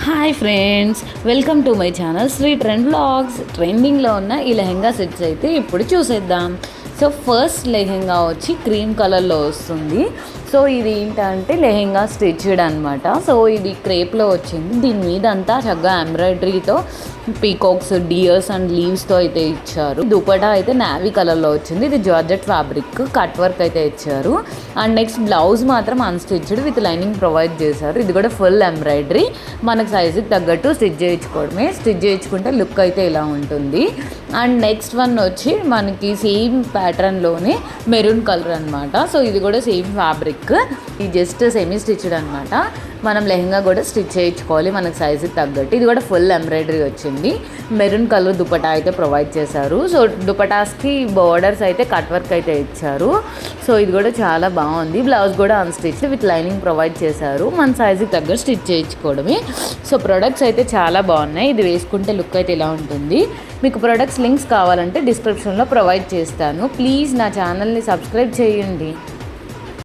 Hi friends, welcome to my channel Sri trend vlogs. ట్రెండింగ్లో ఉన్న ఈ లెహెంగా సెట్స్ అయితే ఇప్పుడు చూసేద్దాం. సో ఫస్ట్ లెహెంగా వచ్చి క్రీమ్ కలర్లో వస్తుంది. సో ఇది ఏంటంటే లెహెంగా స్టిచ్డ్ అనమాట. సో ఇది క్రేప్లో వచ్చింది. దీని మీద అంతా చక్కగా ఎంబ్రాయిడరీతో పీకాక్స్, డియర్స్ అండ్ లీవ్స్తో అయితే ఇచ్చారు. దుపటా అయితే నావీ కలర్లో వచ్చింది. ఇది జార్జెట్ ఫ్యాబ్రిక్, కట్ వర్క్ అయితే ఇచ్చారు. అండ్ నెక్స్ట్ బ్లౌజ్ మాత్రం అన్స్టిచ్డ్ విత్ లైనింగ్ ప్రొవైడ్ చేశారు. ఇది కూడా ఫుల్ ఎంబ్రాయిడరీ, మనకు సైజుకి తగ్గట్టు స్టిచ్ చేయించుకోవడమే. స్టిచ్ చేయించుకుంటే లుక్ అయితే ఇలా ఉంటుంది. అండ్ నెక్స్ట్ వన్ వచ్చి మనకి సేమ్ ప్యాటర్న్లోనే మెరూన్ కలర్ అనమాట. సో ఇది కూడా సేమ్ ఫ్యాబ్రిక్, ఇది జస్ట్ సెమీ స్టిచ్డ్ అనమాట. మనం లెహంగా కూడా స్టిచ్ చేయించుకోవాలి మనకు సైజుకి తగ్గట్టు. ఇది కూడా ఫుల్ ఎంబ్రాయిడరీ వచ్చింది. మెరూన్ కలర్ దుపటా అయితే ప్రొవైడ్ చేశారు. సో దుపటాస్కి బోర్డర్స్ అయితే కట్ వర్క్ అయితే ఇచ్చారు. సో ఇది కూడా చాలా బాగుంది. బ్లౌజ్ కూడా అన్స్టిచ్డ్ విత్ లైనింగ్ ప్రొవైడ్ చేశారు. మన సైజుకి తగ్గట్టు స్టిచ్ చేయించుకోవడమే. సో ప్రొడక్ట్స్ అయితే చాలా బాగున్నాయి. ఇది వేసుకుంటే లుక్ అయితే ఇలా ఉంటుంది. మీకు ప్రొడక్ట్స్ లింక్స్ కావాలంటే డిస్క్రిప్షన్లో ప్రొవైడ్ చేస్తాను. ప్లీజ్ నా ఛానల్ని సబ్స్క్రైబ్ చేయండి.